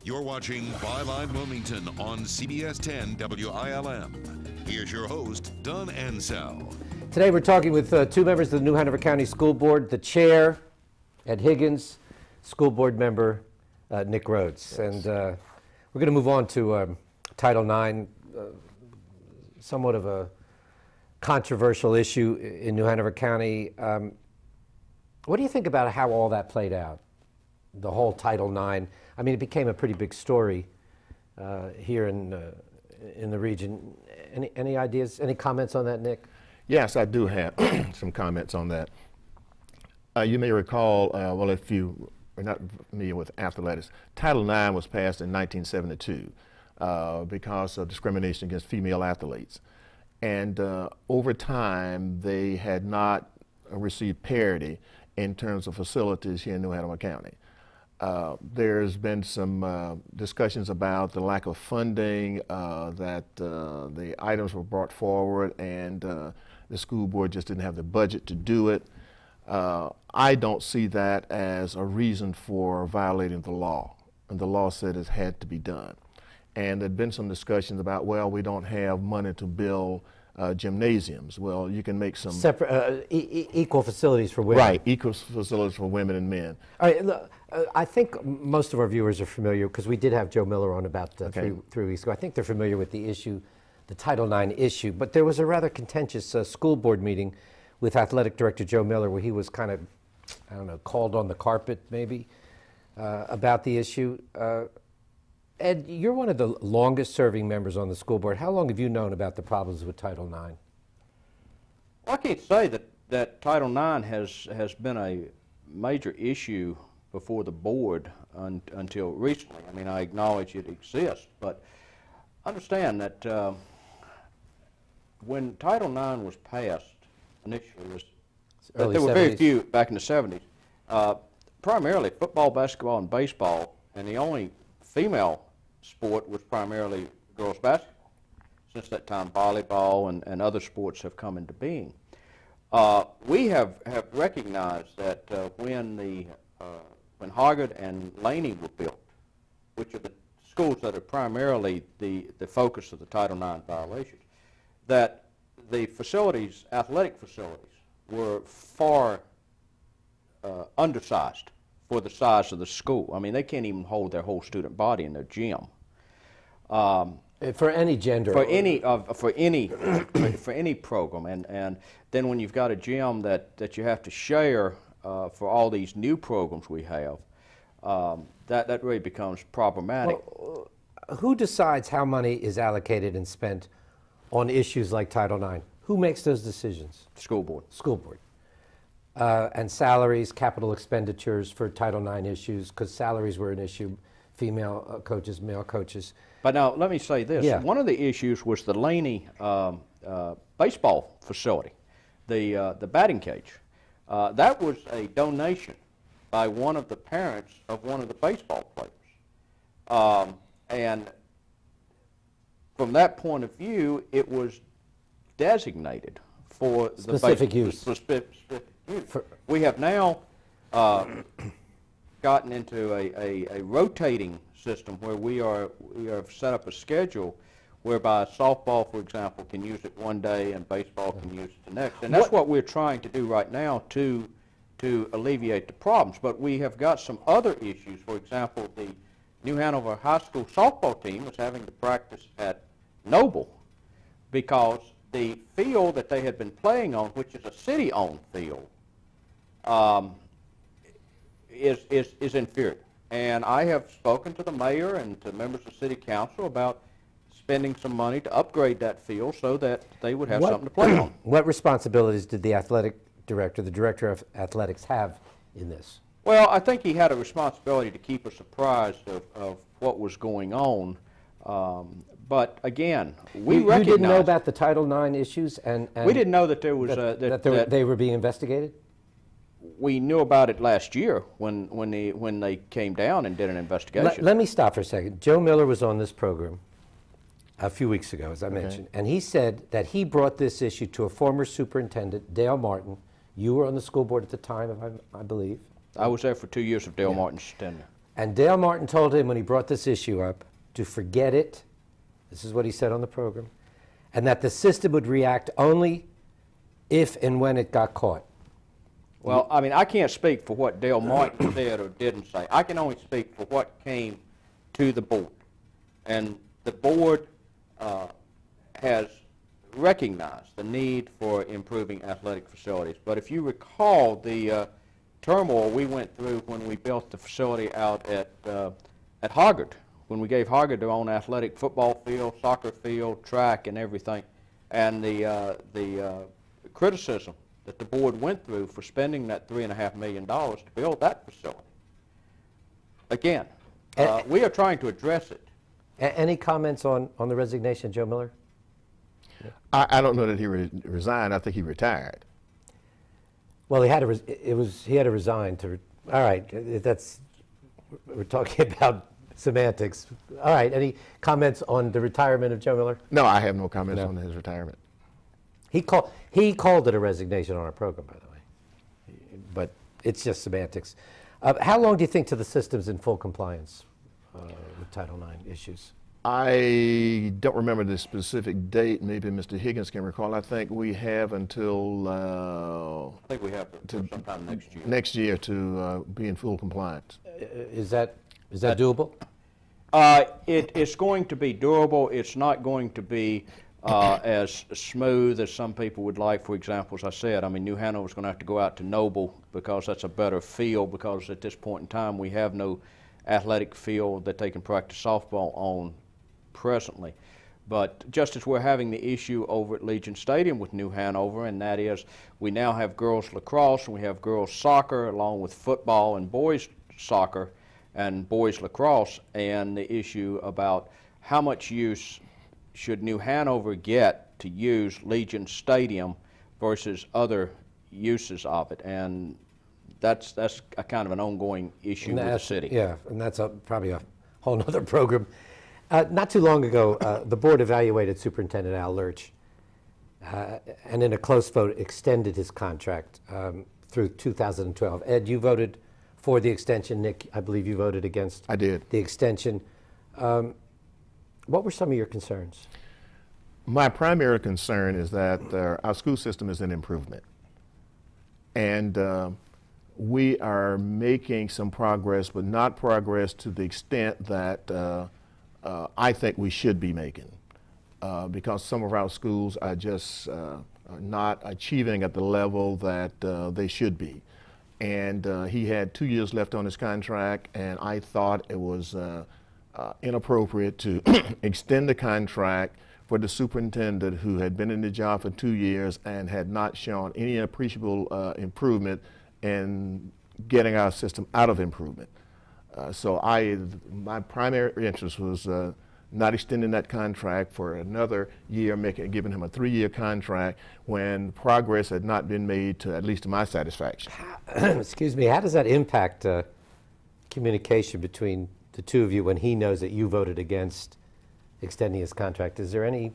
You're watching Byline Wilmington on CBS 10 WILM. Here's your host, Don Ansell. Today we're talking with two members of the New Hanover County School Board, the chair, Ed Higgins, school board member, Nick Rhodes. Yes. And we're going to move on to Title IX, somewhat of a controversial issue in New Hanover County. What do you think about how all that played out, the whole Title IX? I mean, it became a pretty big story here in the region. Any ideas, any comments on that, Nick? Yes, I do have some comments on that. You may recall, well, if you are not familiar with athletics, Title IX was passed in 1972 because of discrimination against female athletes. And over time, they had not received parity in terms of facilities here in New Hanover County. There's been some discussions about the lack of funding, that the items were brought forward and the school board just didn't have the budget to do it. I don't see that as a reason for violating the law. And the law said it had to be done. And there'd been some discussions about, well, we don't have money to build gymnasiums. Well, you can make some separate, equal facilities for women. Right, equal facilities for women and men. All right, look, I think most of our viewers are familiar, because we did have Joe Miller on about three weeks ago. I think they're familiar with the issue, the Title IX issue. But there was a rather contentious school board meeting with Athletic Director Joe Miller, where he was kind of, I don't know, called on the carpet maybe about the issue. Ed, you're one of the longest serving members on the school board. How long have you known about the problems with Title IX? Well, I can't say that Title IX has been a major issue before the board until recently. I mean, I acknowledge it exists, but understand that when Title IX was passed initially, there were very few back in the 70s, primarily football, basketball, and baseball, and the only female sport was primarily girls basketball. Since that time, volleyball and other sports have come into being. We have recognized that when Hoggard and Laney were built, which are the schools that are primarily the focus of the Title IX violations, that the facilities, athletic facilities, were far undersized for the size of the school. I mean, they can't even hold their whole student body in their gym. For any gender. For any program, and then when you've got a gym that you have to share for all these new programs we have, that really becomes problematic. Well, who decides how money is allocated and spent on issues like Title IX? Who makes those decisions? School board. School board. And salaries, capital expenditures for Title IX issues, because salaries were an issue, female coaches, male coaches. But now, let me say this. Yeah. One of the issues was the Laney baseball facility, the batting cage. That was a donation by one of the parents of one of the baseball players. And from that point of view, it was designated for specific use. We have now gotten into a rotating system where we have set up a schedule whereby softball, for example, can use it one day and baseball can use it the next. And that's what we're trying to do right now to alleviate the problems. But we have got some other issues. For example, the New Hanover High School softball team is having to practice at Noble because the field that they had been playing on, which is a city-owned field, is inferior. And I have spoken to the mayor and to members of city council about spending some money to upgrade that field so that they would have something to play on. What responsibilities did the athletic director, the director of athletics, have in this? Well, I think he had a responsibility to keep us apprised of what was going on. But again, we You didn't know about the Title IX issues, and we didn't know that there was they were being investigated. We knew about it last year when they came down and did an investigation. Let me stop for a second. Joe Miller was on this program a few weeks ago, as I mentioned, and he said that he brought this issue to a former superintendent, Dale Martin. You were on the school board at the time, I believe. I was there for 2 years of Dale Martin's tenure. And Dale Martin told him when he brought this issue up to forget it. This is what he said on the program. And that the system would react only if and when it got caught. Well, I mean, I can't speak for what Dale Martin said or didn't say. I can only speak for what came to the board. And the board has recognized the need for improving athletic facilities. But if you recall the turmoil we went through when we built the facility out at Hoggard, when we gave Hoggard their own athletic football field, soccer field, track, and everything, and the criticism that the board went through for spending that $3.5 million to build that facility. Again, we are trying to address it. Any comments on the resignation of Joe Miller? I don't know that he resigned. I think he retired. Well, he had to resign to. All right, we're talking about semantics. All right, any comments on the retirement of Joe Miller? No, I have no comments on his retirement. He called it a resignation on our program, by the way, but it's just semantics. How long do you think till the system's in full compliance with Title IX issues? I don't remember the specific date. Maybe Mr. Higgins can recall. I think we have until I think we have sometime next year. Next year to be in full compliance. Is that doable? It's going to be durable. It's not going to be as smooth as some people would like. For example, as I said, I mean, New Hanover's going to have to go out to Noble because that's a better field, because at this point in time we have no athletic field that they can practice softball on presently. But just as we're having the issue over at Legion Stadium with New Hanover, and that is we now have girls lacrosse and we have girls soccer along with football and boys soccer and boys lacrosse, and the issue about how much use should New Hanover get to use Legion Stadium versus other uses of it. And that's a kind of an ongoing issue with the city. Yeah, and that's probably a whole other program. Not too long ago, the board evaluated Superintendent Al Lurch, and in a close vote extended his contract through 2012. Ed, you voted for the extension. Nick, I believe you voted against I did. The extension. What were some of your concerns? My primary concern is that our school system is in improvement. And we are making some progress, but not progress to the extent that I think we should be making, because some of our schools are just not achieving at the level that they should be. And he had 2 years left on his contract, and I thought it was inappropriate to extend the contract for the superintendent who had been in the job for 2 years and had not shown any appreciable improvement in getting our system out of improvement. So my primary interest was not extending that contract for another year, giving him a 3-year contract when progress had not been made to at least to my satisfaction. Excuse me, how does that impact communication between the two of you when he knows that you voted against extending his contract? Is there any?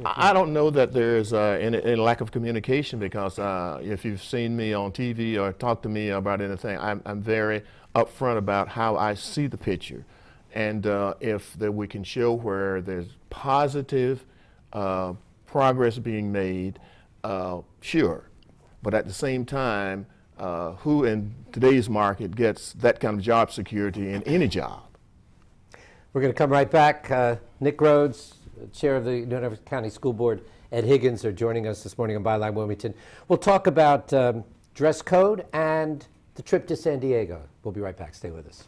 I don't know that there's any lack of communication, because if you've seen me on TV or talked to me about anything, I'm very upfront about how I see the picture. And if we can show where there's positive progress being made, sure. But at the same time, who in today's market gets that kind of job security in any job? We're going to come right back. Nick Rhodes, Chair of the New Hanover County School Board, Ed Higgins are joining us this morning on Byline Wilmington. We'll talk about dress code and the trip to San Diego. We'll be right back. Stay with us.